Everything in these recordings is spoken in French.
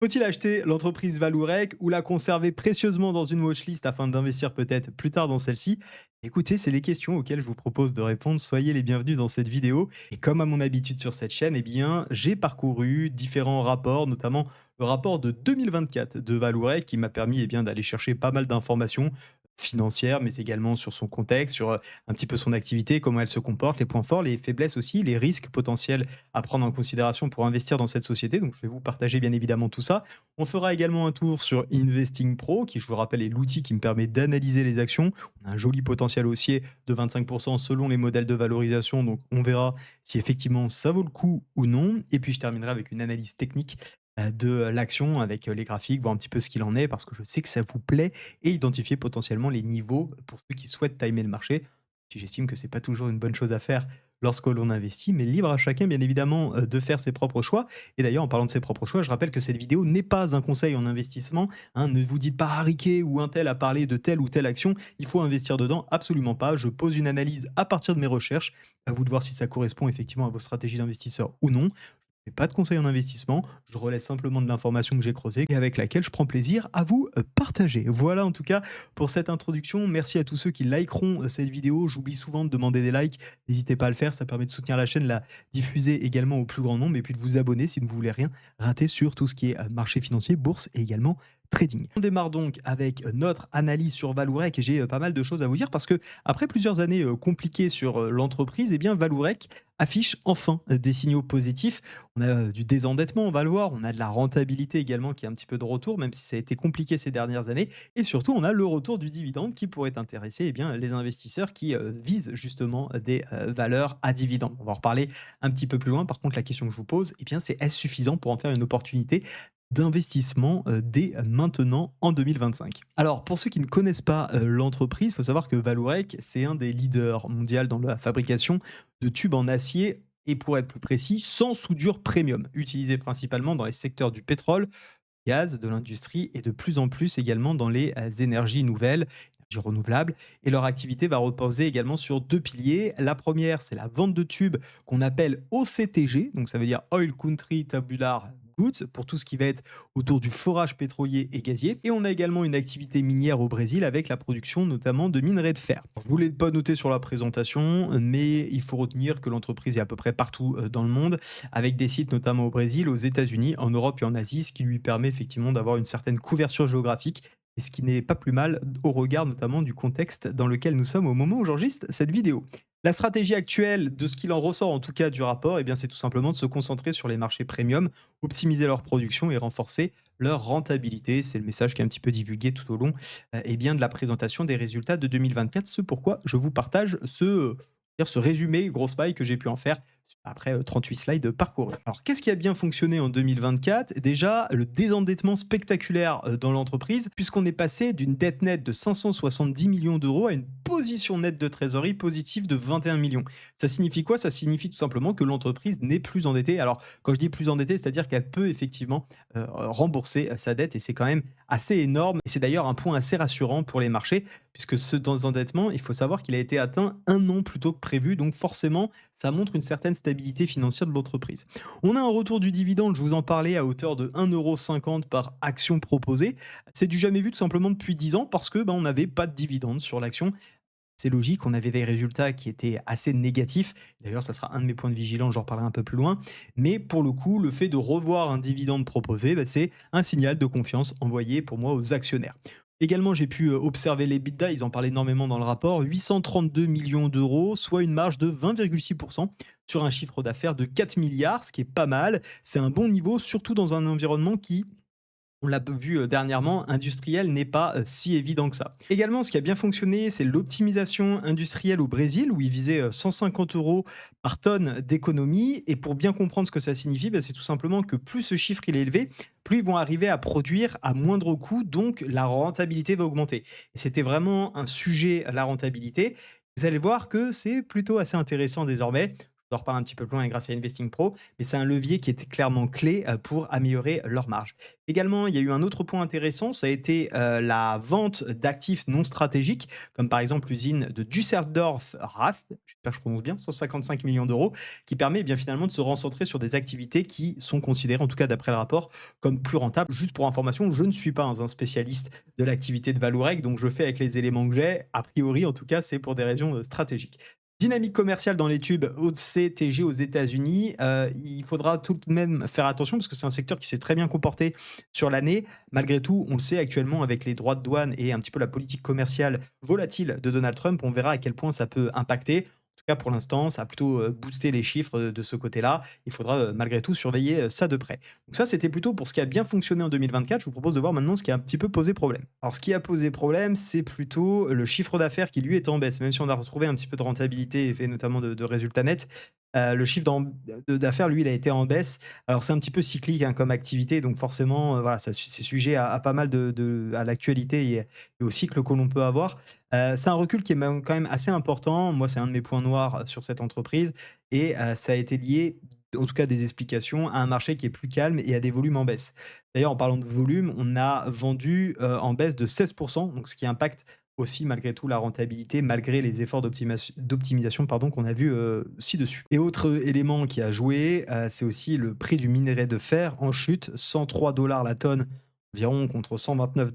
Faut-il acheter l'entreprise Vallourec ou la conserver précieusement dans une watchlist afin d'investir peut-être plus tard dans celle-ci? Écoutez, c'est les questions auxquelles je vous propose de répondre. Soyez les bienvenus dans cette vidéo. Et comme à mon habitude sur cette chaîne, eh bien, j'ai parcouru différents rapports, notamment le rapport de 2024 de Vallourec qui m'a permis d'aller chercher pas mal d'informations financières, mais également sur son contexte, sur un petit peu son activité, comment elle se comporte, les points forts, les faiblesses aussi, les risques potentiels à prendre en considération pour investir dans cette société. Donc, je vais vous partager bien évidemment tout ça. On fera également un tour sur Investing Pro, qui, je vous rappelle, est l'outil qui me permet d'analyser les actions. On a un joli potentiel haussier de 25% selon les modèles de valorisation. Donc, on verra si effectivement ça vaut le coup ou non. Et puis, je terminerai avec une analyse technique de l'action avec les graphiques, voir un petit peu ce qu'il en est, parce que je sais que ça vous plaît, et identifier potentiellement les niveaux pour ceux qui souhaitent timer le marché. Si j'estime que c'est pas toujours une bonne chose à faire lorsque l'on investit, mais libre à chacun, bien évidemment, de faire ses propres choix. Et d'ailleurs, en parlant de ses propres choix, je rappelle que cette vidéo n'est pas un conseil en investissement, hein. Ne vous dites pas: «Ah Riquet ou untel a parlé de telle ou telle action, il faut investir dedans». Absolument pas. Je pose une analyse à partir de mes recherches. À vous de voir si ça correspond effectivement à vos stratégies d'investisseur ou non. Je fais pas de conseils en investissement, je relais simplement de l'information que j'ai creusée et avec laquelle je prends plaisir à vous partager. Voilà en tout cas pour cette introduction. Merci à tous ceux qui likeront cette vidéo. J'oublie souvent de demander des likes. N'hésitez pas à le faire, ça permet de soutenir la chaîne, la diffuser également au plus grand nombre et puis de vous abonner si vous ne voulez rien rater sur tout ce qui est marché financier, bourse et également trading. On démarre donc avec notre analyse sur Vallourec et j'ai pas mal de choses à vous dire parce que après plusieurs années compliquées sur l'entreprise, Vallourec affiche enfin des signaux positifs. On a du désendettement, on va le voir, on a de la rentabilité également qui est un petit peu de retour, même si ça a été compliqué ces dernières années. Et surtout, on a le retour du dividende qui pourrait intéresser les investisseurs qui visent justement des valeurs à dividende. On va en reparler un petit peu plus loin. Par contre, la question que je vous pose, c'est est-ce suffisant pour en faire une opportunité d'investissement dès maintenant en 2025. Alors, pour ceux qui ne connaissent pas l'entreprise, il faut savoir que Vallourec, c'est un des leaders mondiaux dans la fabrication de tubes en acier et pour être plus précis, sans soudure premium, utilisé principalement dans les secteurs du pétrole, gaz, de l'industrie et de plus en plus également dans les énergies nouvelles, énergies renouvelables. Et leur activité va reposer également sur deux piliers. La première, c'est la vente de tubes qu'on appelle OCTG, donc ça veut dire Oil Country Tabular Goods, pour tout ce qui va être autour du forage pétrolier et gazier. Et on a également une activité minière au Brésil avec la production notamment de minerais de fer. Je ne vous l'ai pas noté sur la présentation, mais il faut retenir que l'entreprise est à peu près partout dans le monde, avec des sites notamment au Brésil, aux États-Unis, en Europe et en Asie, ce qui lui permet effectivement d'avoir une certaine couverture géographique, et ce qui n'est pas plus mal au regard notamment du contexte dans lequel nous sommes au moment où j'enregistre cette vidéo. La stratégie actuelle, de ce qu'il en ressort en tout cas du rapport, c'est tout simplement de se concentrer sur les marchés premium, optimiser leur production et renforcer leur rentabilité. C'est le message qui est un petit peu divulgué tout au long de la présentation des résultats de 2024. Ce pourquoi je vous partage ce résumé grosse paille que j'ai pu en faire après 38 slides parcourus. Alors, qu'est-ce qui a bien fonctionné en 2024? Déjà, le désendettement spectaculaire dans l'entreprise, puisqu'on est passé d'une dette nette de 570 millions d'euros à une position nette de trésorerie positive de 21 millions. Ça signifie quoi? Ça signifie tout simplement que l'entreprise n'est plus endettée. Alors, quand je dis plus endettée, c'est-à-dire qu'elle peut effectivement rembourser sa dette et c'est quand même assez énorme. Et c'est d'ailleurs un point assez rassurant pour les marchés, puisque ce désendettement, il faut savoir qu'il a été atteint un an plus tôt que prévu. Donc forcément, ça montre une certaine stabilité financière de l'entreprise. On a un retour du dividende, je vous en parlais, à hauteur de 1,50 € par action proposée. C'est du jamais vu tout simplement depuis 10 ans parce que on n'avait pas de dividende sur l'action. C'est logique, on avait des résultats qui étaient assez négatifs. D'ailleurs, ça sera un de mes points de vigilance, j'en reparlerai un peu plus loin. Mais pour le coup, le fait de revoir un dividende proposé, c'est un signal de confiance envoyé pour moi aux actionnaires. Également, j'ai pu observer les l'EBITDA, ils en parlent énormément dans le rapport, 832 millions d'euros, soit une marge de 20,6% sur un chiffre d'affaires de 4 milliards, ce qui est pas mal. C'est un bon niveau, surtout dans un environnement qui, on l'a vu dernièrement, industriel n'est pas si évident que ça. Également, ce qui a bien fonctionné, c'est l'optimisation industrielle au Brésil, où ils visaient 150 € par tonne d'économie. Et pour bien comprendre ce que ça signifie, c'est tout simplement que plus ce chiffre il est élevé, plus ils vont arriver à produire à moindre coût, donc la rentabilité va augmenter. Et c'était vraiment un sujet, la rentabilité. Vous allez voir que c'est plutôt assez intéressant désormais. On en reparle un petit peu plus loin grâce à Investing Pro, mais c'est un levier qui était clairement clé pour améliorer leur marge. Également, il y a eu un autre point intéressant, ça a été la vente d'actifs non stratégiques, comme par exemple l'usine de Düsseldorf-Rath, j'espère que je prononce bien, 155 millions d'euros, qui permet bien finalement de se recentrer sur des activités qui sont considérées, en tout cas d'après le rapport, comme plus rentables. Juste pour information, je ne suis pas un spécialiste de l'activité de Valourec, donc je fais avec les éléments que j'ai. A priori, en tout cas, c'est pour des raisons stratégiques. Dynamique commerciale dans les tubes OCTG aux États-Unis, il faudra tout de même faire attention parce que c'est un secteur qui s'est très bien comporté sur l'année. Malgré tout, on le sait actuellement avec les droits de douane et un petit peu la politique commerciale volatile de Donald Trump, on verra à quel point ça peut impacter. En tout cas, pour l'instant, ça a plutôt boosté les chiffres de ce côté-là. Il faudra malgré tout surveiller ça de près. Donc ça, c'était plutôt pour ce qui a bien fonctionné en 2024. Je vous propose de voir maintenant ce qui a un petit peu posé problème. Alors, ce qui a posé problème, c'est plutôt le chiffre d'affaires qui, lui, est en baisse. Même si on a retrouvé un petit peu de rentabilité et fait notamment de résultats nets, le chiffre d'affaires, lui, il a été en baisse. Alors, c'est un petit peu cyclique hein, comme activité. Donc, forcément, voilà, c'est sujet à pas mal à l'actualité et au cycle que l'on peut avoir. C'est un recul qui est même quand même assez important. Moi, c'est un de mes points noirs sur cette entreprise et ça a été lié en tout cas des explications, à un marché qui est plus calme et à des volumes en baisse. D'ailleurs, en parlant de volume, on a vendu, en baisse de 16, donc ce qui impacte aussi malgré tout la rentabilité, malgré les efforts d'optimisation pardon, qu'on a vus, ci-dessus. Et autre élément qui a joué, c'est aussi le prix du minerai de fer en chute, 103 la tonne environ contre 129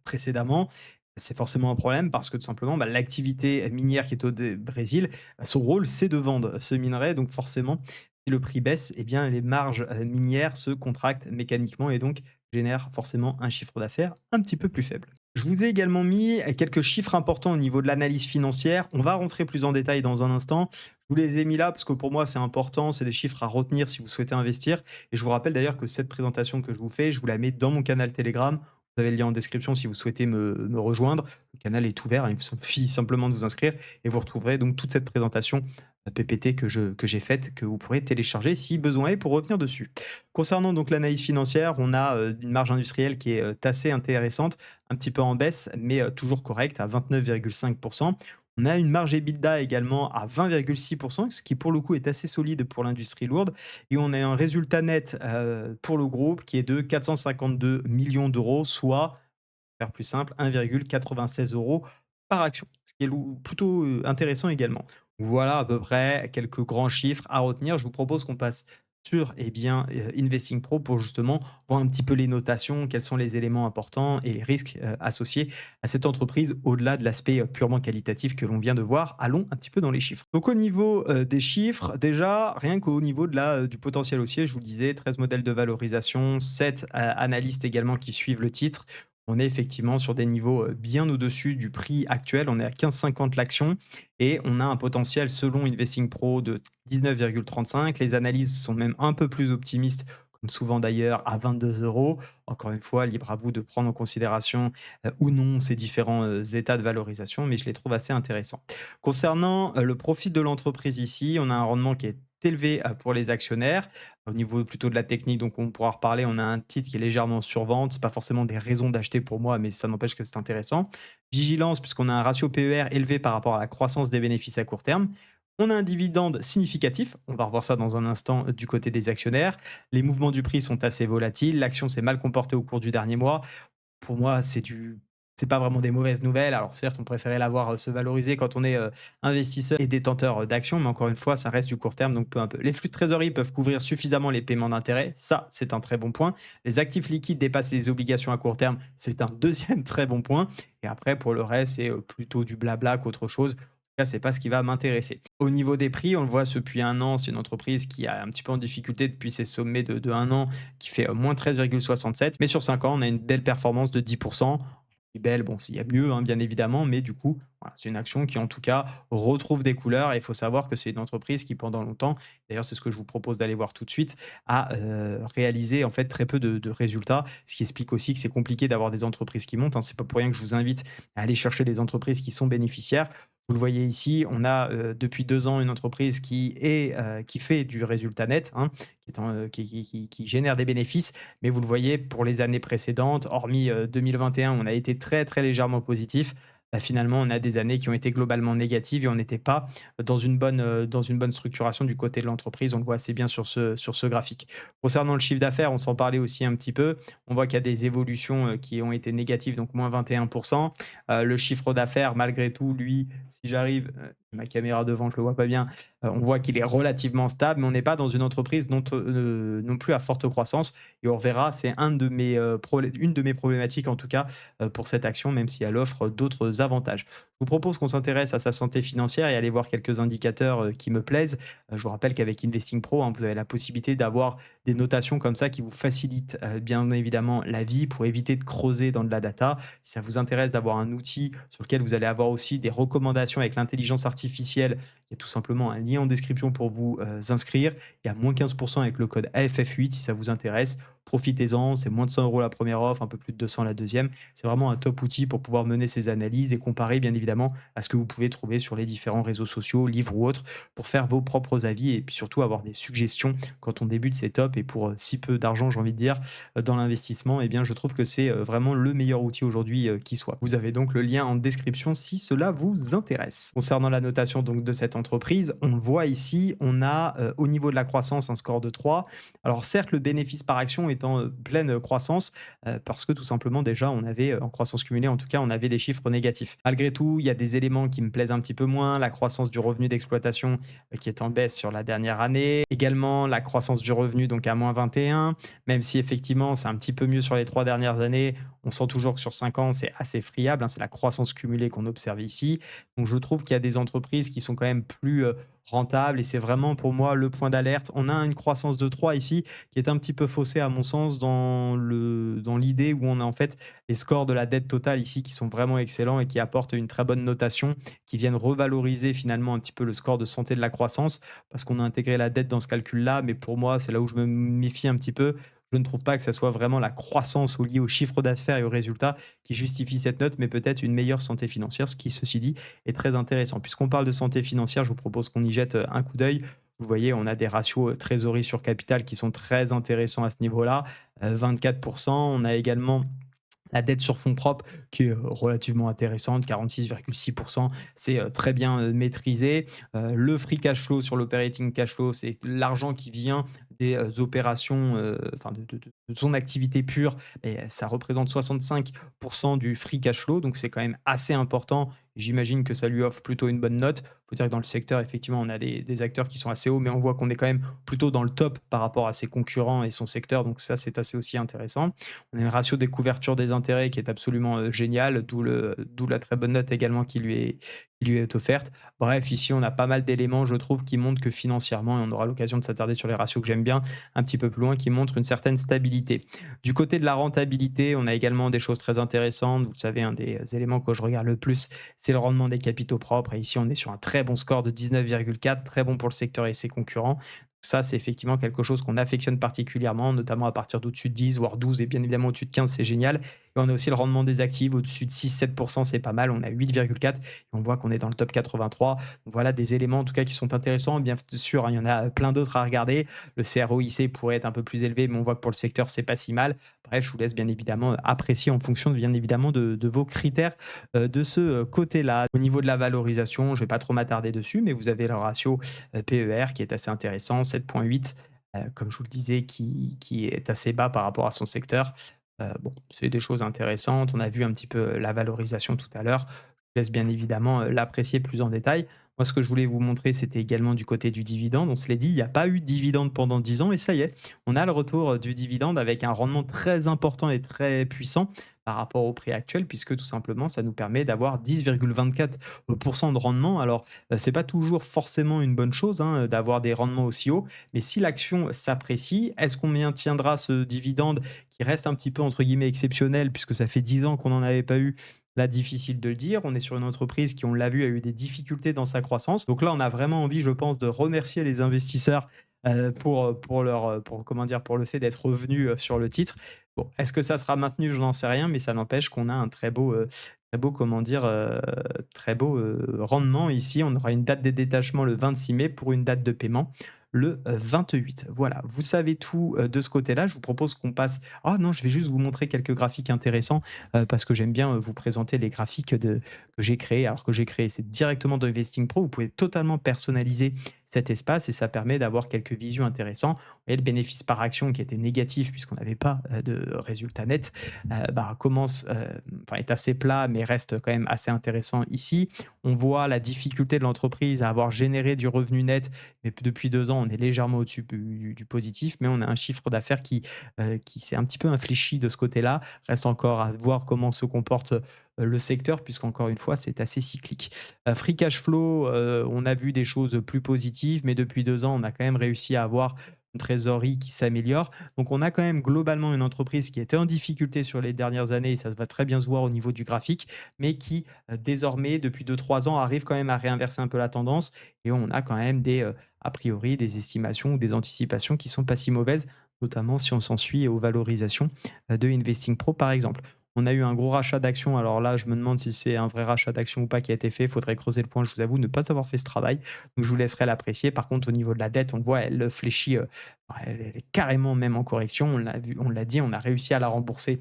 précédemment. C'est forcément un problème parce que tout simplement, bah, l'activité minière qui est au Brésil, son rôle, c'est de vendre ce minerai. Donc forcément, si le prix baisse, eh bien, les marges minières se contractent mécaniquement et donc génèrent forcément un chiffre d'affaires un petit peu plus faible. Je vous ai également mis quelques chiffres importants au niveau de l'analyse financière. On va rentrer plus en détail dans un instant. Je vous les ai mis là parce que pour moi, c'est important. C'est des chiffres à retenir si vous souhaitez investir. Et je vous rappelle d'ailleurs que cette présentation que je vous fais, je vous la mets dans mon canal Telegram. Vous avez le lien en description si vous souhaitez me rejoindre. Le canal est ouvert, hein, il vous suffit simplement de vous inscrire et vous retrouverez donc toute cette présentation PPT que j'ai faite, que vous pourrez télécharger si besoin est pour revenir dessus. Concernant donc l'analyse financière, on a une marge industrielle qui est assez intéressante, un petit peu en baisse, mais toujours correcte à 29,5%. On a une marge EBITDA également à 20,6%, ce qui pour le coup est assez solide pour l'industrie lourde. Et on a un résultat net pour le groupe qui est de 452 millions d'euros, soit, pour faire plus simple, 1,96 euros par action, ce qui est plutôt intéressant également. Voilà à peu près quelques grands chiffres à retenir. Je vous propose qu'on passe sur eh bien, Investing Pro pour justement voir un petit peu les notations, quels sont les éléments importants et les risques associés à cette entreprise au-delà de l'aspect purement qualitatif que l'on vient de voir. Allons un petit peu dans les chiffres. Donc au niveau des chiffres, déjà, rien qu'au niveau de du potentiel haussier, je vous le disais, 13 modèles de valorisation, 7 analystes également qui suivent le titre. On est effectivement sur des niveaux bien au-dessus du prix actuel. On est à 15,50 l'action et on a un potentiel selon Investing Pro de 19,35. Les analyses sont même un peu plus optimistes, comme souvent d'ailleurs, à 22 euros. Encore une fois, libre à vous de prendre en considération ou non ces différents états de valorisation, mais je les trouve assez intéressants. Concernant le profit de l'entreprise ici, on a un rendement qui est élevé pour les actionnaires. Au niveau plutôt de la technique, donc on pourra reparler, on a un titre qui est légèrement survente. C'est pas forcément des raisons d'acheter pour moi, mais ça n'empêche que c'est intéressant. Vigilance, puisqu'on a un ratio PER élevé par rapport à la croissance des bénéfices à court terme. On a un dividende significatif, on va revoir ça dans un instant du côté des actionnaires. Les mouvements du prix sont assez volatiles, l'action s'est mal comportée au cours du dernier mois. Pour moi, c'est pas vraiment des mauvaises nouvelles. Alors certes, on préférait l'avoir se valoriser quand on est investisseur et détenteur d'actions, mais encore une fois, ça reste du court terme, donc peu un peu. Les flux de trésorerie peuvent couvrir suffisamment les paiements d'intérêt. Ça, c'est un très bon point. Les actifs liquides dépassent les obligations à court terme. C'est un deuxième très bon point. Et après, pour le reste, c'est plutôt du blabla qu'autre chose. En tout cas, c'est pas ce qui va m'intéresser. Au niveau des prix, on le voit depuis un an, c'est une entreprise qui a un petit peu en difficulté depuis ses sommets de un an, qui fait moins 13,67. Mais sur 5 ans, on a une belle performance de 10%. Belle, bon, il y a mieux, hein, bien évidemment, mais du coup, voilà, c'est une action qui, en tout cas, retrouve des couleurs. Et il faut savoir que c'est une entreprise qui, pendant longtemps, d'ailleurs, c'est ce que je vous propose d'aller voir tout de suite, a réalisé en fait très peu de résultats. Ce qui explique aussi que c'est compliqué d'avoir des entreprises qui montent. Hein. C'est pas pour rien que je vous invite à aller chercher des entreprises qui sont bénéficiaires. Vous le voyez ici, on a depuis 2 ans une entreprise qui fait du résultat net, hein, qui génère des bénéfices. Mais vous le voyez, pour les années précédentes, hormis 2021, on a été très, très légèrement positif. bah, finalement, on a des années qui ont été globalement négatives et on n'était pas dans une bonne structuration du côté de l'entreprise. On le voit assez bien sur ce graphique. Concernant le chiffre d'affaires, on s'en parlait aussi un petit peu. On voit qu'il y a des évolutions qui ont été négatives, donc moins 21%. Le chiffre d'affaires, malgré tout, lui, si j'arrive, ma caméra devant, je le vois pas bien, on voit qu'il est relativement stable, mais on n'est pas dans une entreprise non plus à forte croissance. Et on reverra, c'est une de mes problématiques en tout cas pour cette action, même si elle offre d'autres avantages. Je vous propose qu'on s'intéresse à sa santé financière et aller voir quelques indicateurs qui me plaisent. Je vous rappelle qu'avec Investing Pro, hein, vous avez la possibilité d'avoir des notations comme ça qui vous facilitent bien évidemment la vie pour éviter de creuser dans de la data. Si ça vous intéresse d'avoir un outil sur lequel vous allez avoir aussi des recommandations avec l'intelligence artificielle, il y a tout simplement un lien en description pour vous inscrire. Il y a moins 15% avec le code AFF8 si ça vous intéresse. Profitez-en, c'est moins de 100 € la première offre, un peu plus de 200 la deuxième. C'est vraiment un top outil pour pouvoir mener ces analyses et comparer bien évidemment à ce que vous pouvez trouver sur les différents réseaux sociaux, livres ou autres, pour faire vos propres avis et puis surtout avoir des suggestions quand on débute, c'est top. Et pour si peu d'argent, j'ai envie de dire, dans l'investissement, eh bien, je trouve que c'est vraiment le meilleur outil aujourd'hui qui soit. Vous avez donc le lien en description si cela vous intéresse. Concernant la notation donc de cette entreprise, on le voit ici, on a au niveau de la croissance un score de 3. Alors certes, le bénéfice par action est en pleine croissance parce que tout simplement déjà on avait en croissance cumulée en tout cas on avait des chiffres négatifs. Malgré tout, il y a des éléments qui me plaisent un petit peu moins, la croissance du revenu d'exploitation qui est en baisse sur la dernière année, également la croissance du revenu donc à moins 21, même si effectivement c'est un petit peu mieux sur les 3 dernières années, on sent toujours que sur 5 ans c'est assez friable, hein, c'est la croissance cumulée qu'on observe ici. Donc je trouve qu'il y a des entreprises qui sont quand même plus rentables et c'est vraiment pour moi le point d'alerte. On a une croissance de 3 ici qui est un petit peu faussée à mon sens dans l'idée où on a en fait les scores de la dette totale ici qui sont vraiment excellents et qui apportent une très bonne notation, qui viennent revaloriser finalement un petit peu le score de santé de la croissance parce qu'on a intégré la dette dans ce calcul-là. Mais pour moi, c'est là où je me méfie un petit peu. Je ne trouve pas que ça soit vraiment la croissance liée au chiffre d'affaires et aux résultats qui justifie cette note, mais peut-être une meilleure santé financière, ce qui, ceci dit, est très intéressant. Puisqu'on parle de santé financière, je vous propose qu'on y jette un coup d'œil. Vous voyez, on a des ratios trésorerie sur capital qui sont très intéressants à ce niveau-là, 24%. On a également la dette sur fonds propres qui est relativement intéressante, 46,6%. C'est très bien maîtrisé. Le free cash flow sur l'operating cash flow, c'est l'argent qui vient des opérations, enfin de son activité pure. Et ça représente 65% du free cash flow. Donc c'est quand même assez important. J'imagine que ça lui offre plutôt une bonne note. Il faut dire que dans le secteur, effectivement, on a des acteurs qui sont assez hauts, mais on voit qu'on est quand même plutôt dans le top par rapport à ses concurrents et son secteur. Donc ça, c'est assez aussi intéressant. On a une ratio des couvertures des intérêts qui est absolument géniale, d'où la très bonne note également qui lui est offerte. Bref, ici, on a pas mal d'éléments, je trouve, qui montrent que financièrement, et on aura l'occasion de s'attarder sur les ratios que j'aime bien un petit peu plus loin, qui montrent une certaine stabilité. Du côté de la rentabilité, on a également des choses très intéressantes. Vous le savez, un des éléments que je regarde le plus, c'est le rendement des capitaux propres. Et ici, on est sur un très bon score de 19,4, très bon pour le secteur et ses concurrents. Ça, c'est effectivement quelque chose qu'on affectionne particulièrement, notamment à partir d'au-dessus de 10, voire 12 et bien évidemment au-dessus de 15, c'est génial. Et on a aussi le rendement des actifs au-dessus de 6-7%, c'est pas mal. On a 8,4 et on voit qu'on est dans le top 83. Donc voilà des éléments en tout cas qui sont intéressants. Bien sûr, hein, il y en a plein d'autres à regarder. Le CROIC pourrait être un peu plus élevé, mais on voit que pour le secteur, c'est pas si mal. Bref, je vous laisse bien évidemment apprécier en fonction bien évidemment de vos critères de ce côté-là. Au niveau de la valorisation, je ne vais pas trop m'attarder dessus, mais vous avez le ratio PER qui est assez intéressant, 7,8, comme je vous le disais, qui est assez bas par rapport à son secteur. Bon, c'est des choses intéressantes. On a vu un petit peu la valorisation tout à l'heure. Je laisse bien évidemment l'apprécier plus en détail. Moi, ce que je voulais vous montrer, c'était également du côté du dividende. On se l'est dit, il n'y a pas eu de dividende pendant 10 ans et ça y est, on a le retour du dividende avec un rendement très important et très puissant par rapport au prix actuel, puisque tout simplement, ça nous permet d'avoir 10,24% de rendement. Alors, c'est pas toujours forcément une bonne chose hein, d'avoir des rendements aussi hauts, mais si l'action s'apprécie, est-ce qu'on maintiendra ce dividende qui reste un petit peu entre guillemets exceptionnel, puisque ça fait 10 ans qu'on n'en avait pas eu? Là, difficile de le dire. On est sur une entreprise qui, on l'a vu, a eu des difficultés dans sa croissance. Donc là, on a vraiment envie, je pense, de remercier les investisseurs comment dire, pour le fait d'être revenus sur le titre. Bon, est-ce que ça sera maintenu? Je n'en sais rien, mais ça n'empêche qu'on a un très beau, comment dire, rendement ici. On aura une date de détachement le 26 mai pour une date de paiement le 28. Voilà, vous savez tout de ce côté-là. Je vous propose qu'on passe. Ah non, je vais juste vous montrer quelques graphiques intéressants parce que j'aime bien vous présenter les graphiques que j'ai créés. Alors que j'ai créé, c'est directement dans Investing Pro. Vous pouvez totalement personnaliser cet espace et ça permet d'avoir quelques visions intéressantes. Vous voyez, le bénéfice par action qui était négatif puisqu'on n'avait pas de résultat net, commence, enfin, est assez plat, mais reste quand même assez intéressant ici. On voit la difficulté de l'entreprise à avoir généré du revenu net, mais depuis 2 ans, on est légèrement au-dessus du positif, mais on a un chiffre d'affaires qui s'est un petit peu infléchi de ce côté-là. Reste encore à voir comment se comporte le secteur, puisqu'encore une fois, c'est assez cyclique. Free cash flow, on a vu des choses plus positives, mais depuis 2 ans, on a quand même réussi à avoir une trésorerie qui s'améliore. Donc on a quand même globalement une entreprise qui était en difficulté sur les dernières années, et ça va très bien se voir au niveau du graphique, mais qui désormais, depuis 2 3 ans, arrive quand même à réinverser un peu la tendance. Et on a quand même a priori, des estimations ou des anticipations qui sont pas si mauvaises, notamment si on s'en suit aux valorisations de Investing Pro, par exemple. On a eu un gros rachat d'actions. Alors là, je me demande si c'est un vrai rachat d'actions ou pas qui a été fait. Il faudrait creuser le point. Je vous avoue ne pas avoir fait ce travail. Donc je vous laisserai l'apprécier. Par contre, au niveau de la dette, on le voit, elle fléchit. Elle est carrément même en correction. On l'a vu, on l'a dit, on a réussi à la rembourser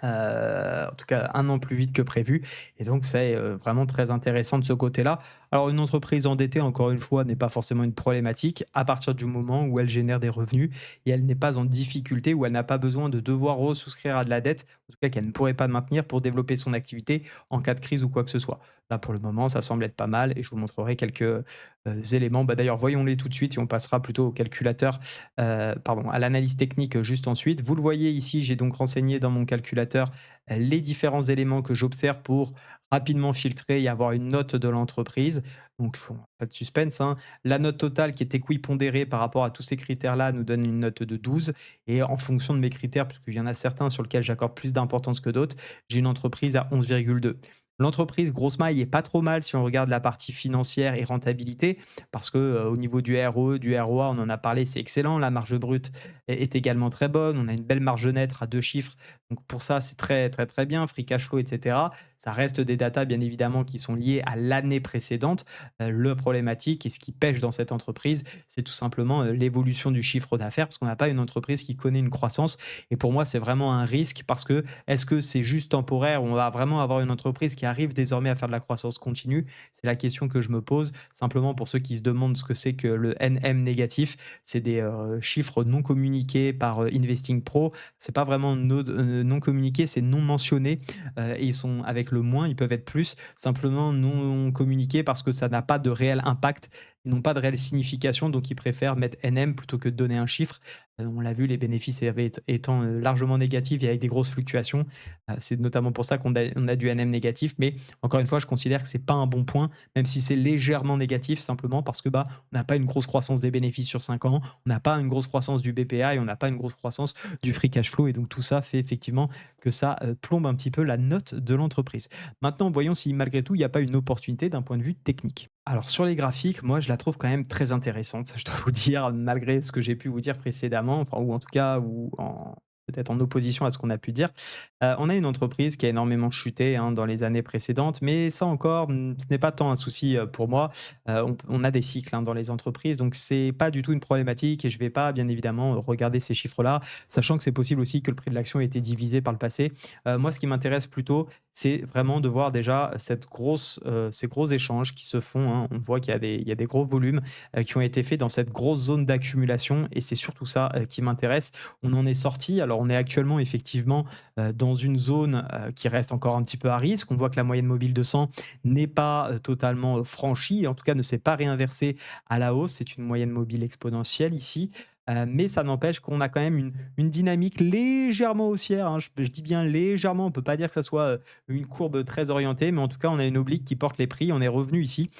en tout cas 1 an plus vite que prévu et donc c'est, vraiment très intéressant de ce côté-là. Alors une entreprise endettée, encore une fois, n'est pas forcément une problématique à partir du moment où elle génère des revenus et elle n'est pas en difficulté, où elle n'a pas besoin de devoir resouscrire à de la dette, en tout cas qu'elle ne pourrait pas maintenir pour développer son activité en cas de crise ou quoi que ce soit. Là, pour le moment, ça semble être pas mal et je vous montrerai quelques, éléments. Bah, d'ailleurs, voyons-les tout de suite et on passera plutôt au calculateur, pardon, à l'analyse technique juste ensuite. Vous le voyez ici, j'ai donc renseigné dans mon calculateur les différents éléments que j'observe pour rapidement filtrer et avoir une note de l'entreprise. Donc, bon, pas de suspense, hein. La note totale qui est équipondérée par rapport à tous ces critères-là nous donne une note de 12. Et en fonction de mes critères, puisqu'il y en a certains sur lesquels j'accorde plus d'importance que d'autres, j'ai une entreprise à 11,2. L'entreprise, grosse maille, est pas trop mal si on regarde la partie financière et rentabilité, parce que au niveau du ROE, du ROA, on en a parlé, c'est excellent. La marge brute est également très bonne. On a une belle marge nette à 2 chiffres. Donc pour ça, c'est très, très, très bien. Free cash flow, etc. Ça reste des datas, bien évidemment, qui sont liées à l'année précédente. Le problématique et ce qui pêche dans cette entreprise, c'est tout simplement l'évolution du chiffre d'affaires, parce qu'on n'a pas une entreprise qui connaît une croissance. Et pour moi, c'est vraiment un risque parce que est-ce que c'est juste temporaire ou on va vraiment avoir une entreprise qui arrive désormais à faire de la croissance continue? C'est la question que je me pose. Simplement pour ceux qui se demandent ce que c'est que le NM négatif, c'est des chiffres non communiqués par Investing Pro. C'est pas vraiment non communiqué, c'est non mentionné et ils sont avec le moins, ils peuvent être plus. Simplement non communiqués parce que ça n'a pas de réel impact. Ils n'ont pas de réelle signification, donc ils préfèrent mettre NM plutôt que de donner un chiffre. On l'a vu, les bénéfices étant largement négatifs et avec des grosses fluctuations. C'est notamment pour ça qu'on a du NM négatif. Mais encore une fois, je considère que c'est pas un bon point, même si c'est légèrement négatif, simplement parce que bah, on n'a pas une grosse croissance des bénéfices sur 5 ans, on n'a pas une grosse croissance du BPA et on n'a pas une grosse croissance du free cash flow. Et donc tout ça fait effectivement que ça plombe un petit peu la note de l'entreprise. Maintenant, voyons si malgré tout, il n'y a pas une opportunité d'un point de vue technique. Alors sur les graphiques, moi je la trouve quand même très intéressante, je dois vous dire, malgré ce que j'ai pu vous dire précédemment, enfin ou en tout cas ou en peut-être en opposition à ce qu'on a pu dire. On a une entreprise qui a énormément chuté, hein, dans les années précédentes, mais ça encore, ce n'est pas tant un souci, pour moi. On a des cycles, hein, dans les entreprises, donc c'est pas du tout une problématique et je vais pas bien évidemment, regarder ces chiffres-là, sachant que c'est possible aussi que le prix de l'action ait été divisé par le passé. Moi ce qui m'intéresse plutôt, c'est vraiment de voir déjà ces gros échanges qui se font, hein. On voit qu'il y a des gros volumes, qui ont été faits dans cette grosse zone d'accumulation et c'est surtout ça, qui m'intéresse. On en est sorti, alors on est actuellement effectivement, dans une zone, qui reste encore un petit peu à risque. On voit que la moyenne mobile de 100 n'est pas, totalement, franchie, en tout cas ne s'est pas réinversée à la hausse. C'est une moyenne mobile exponentielle ici, mais ça n'empêche qu'on a quand même une dynamique légèrement haussière, hein. Je dis bien légèrement, on ne peut pas dire que ça soit, une courbe très orientée, mais en tout cas, on a une oblique qui porte les prix. On est revenu ici,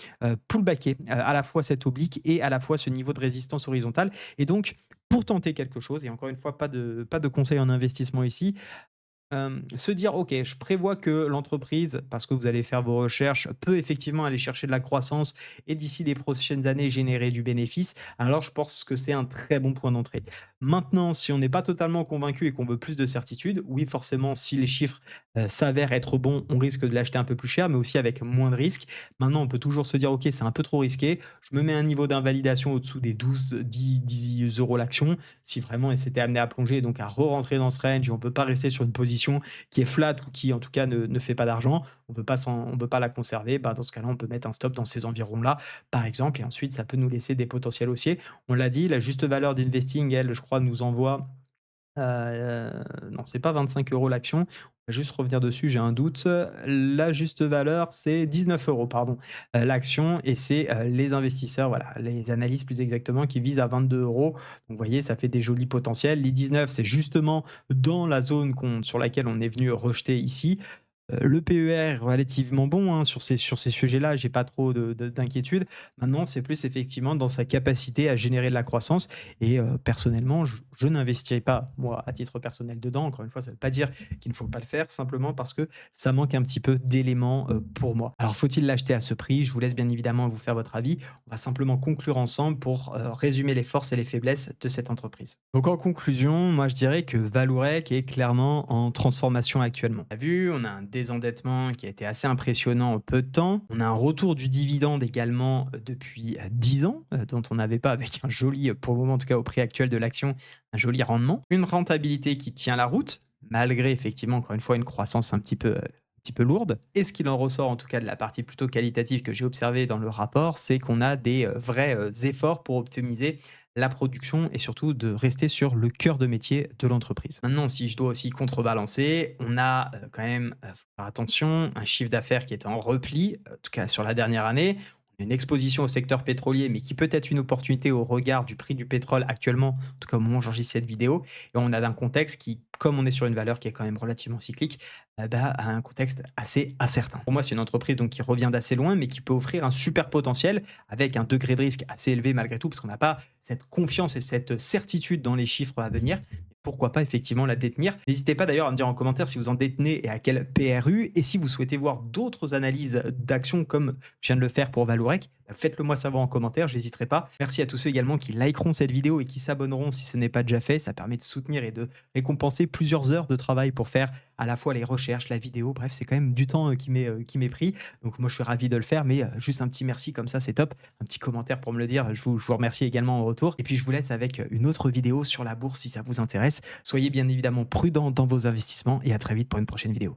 pullbacké, à la fois cette oblique et à la fois ce niveau de résistance horizontale et donc pour tenter quelque chose et encore une fois, pas de conseil en investissement ici, Se dire: «OK, je prévois que l'entreprise», parce que vous allez faire vos recherches, peut effectivement aller chercher de la croissance et d'ici les prochaines années générer du bénéfice. Alors je pense que c'est un très bon point d'entrée. Maintenant, si on n'est pas totalement convaincu et qu'on veut plus de certitude, oui, forcément, si les chiffres, s'avèrent être bons, on risque de l'acheter un peu plus cher, mais aussi avec moins de risques. Maintenant, on peut toujours se dire: «OK, c'est un peu trop risqué, je me mets un niveau d'invalidation au-dessous des 10 € l'action». Si vraiment elle s'était amenée à plonger, donc à re-rentrer dans ce range et on ne peut pas rester sur une position qui est flat ou qui en tout cas ne fait pas d'argent, on veut pas la conserver, bah, dans ce cas-là, on peut mettre un stop dans ces environs-là, par exemple, et ensuite ça peut nous laisser des potentiels haussiers. On l'a dit, la juste valeur d'investing, elle, je crois, nous envoie non, c'est pas 25 € l'action. On va juste revenir dessus, j'ai un doute. La juste valeur, c'est 19 € pardon, l'action, et c'est, les investisseurs, voilà, les analystes plus exactement, qui visent à 22 €. Donc vous voyez, ça fait des jolis potentiels. Les 19, c'est justement dans la zone sur laquelle on est venu rejeter ici. Le PER relativement bon, hein, sur ces sujets-là, j'ai pas trop d'inquiétude. Maintenant, c'est plus effectivement dans sa capacité à générer de la croissance, et personnellement, je n'investirai pas, moi, à titre personnel dedans. Encore une fois, ça ne veut pas dire qu'il ne faut pas le faire, simplement parce que ça manque un petit peu d'éléments, pour moi. Alors faut-il l'acheter à ce prix? Je vous laisse bien évidemment vous faire votre avis. On va simplement conclure ensemble pour, résumer les forces et les faiblesses de cette entreprise. Donc en conclusion, moi je dirais que Vallourec est clairement en transformation actuellement. On a vu, on a un désendettement qui a été assez impressionnant en peu de temps. On a un retour du dividende également, depuis 10 ans, dont on n'avait pas avec un joli, pour le moment en tout cas au prix actuel de l'action, un joli rendement. Une rentabilité qui tient la route, malgré effectivement encore une fois une croissance un petit peu lourde. Et ce qu'il en ressort en tout cas de la partie plutôt qualitative que j'ai observée dans le rapport, c'est qu'on a des, vrais, efforts pour optimiser la production et surtout de rester sur le cœur de métier de l'entreprise. Maintenant, si je dois aussi contrebalancer, on a, quand même, faut faire attention, un chiffre d'affaires qui est en repli, en tout cas sur la dernière année. On a une exposition au secteur pétrolier, mais qui peut être une opportunité au regard du prix du pétrole actuellement, en tout cas au moment où j'enregistre cette vidéo. Et on a un contexte qui, comme on est sur une valeur qui est quand même relativement cyclique, bah, a un contexte assez incertain. Pour moi, c'est une entreprise donc qui revient d'assez loin, mais qui peut offrir un super potentiel avec un degré de risque assez élevé malgré tout, parce qu'on n'a pas cette confiance et cette certitude dans les chiffres à venir. Pourquoi pas effectivement la détenir? N'hésitez pas d'ailleurs à me dire en commentaire si vous en détenez et à quel PRU, et si vous souhaitez voir d'autres analyses d'actions comme je viens de le faire pour Vallourec, bah, faites-le moi savoir en commentaire, j'hésiterai pas. Merci à tous ceux également qui likeront cette vidéo et qui s'abonneront si ce n'est pas déjà fait. Ça permet de soutenir et de récompenser plusieurs heures de travail pour faire à la fois les recherches, la vidéo. Bref, c'est quand même du temps qui m'est pris. Donc moi, je suis ravi de le faire, mais juste un petit merci comme ça, c'est top. Un petit commentaire pour me le dire. Je vous remercie également en retour. Et puis, je vous laisse avec une autre vidéo sur la bourse si ça vous intéresse. Soyez bien évidemment prudents dans vos investissements et à très vite pour une prochaine vidéo.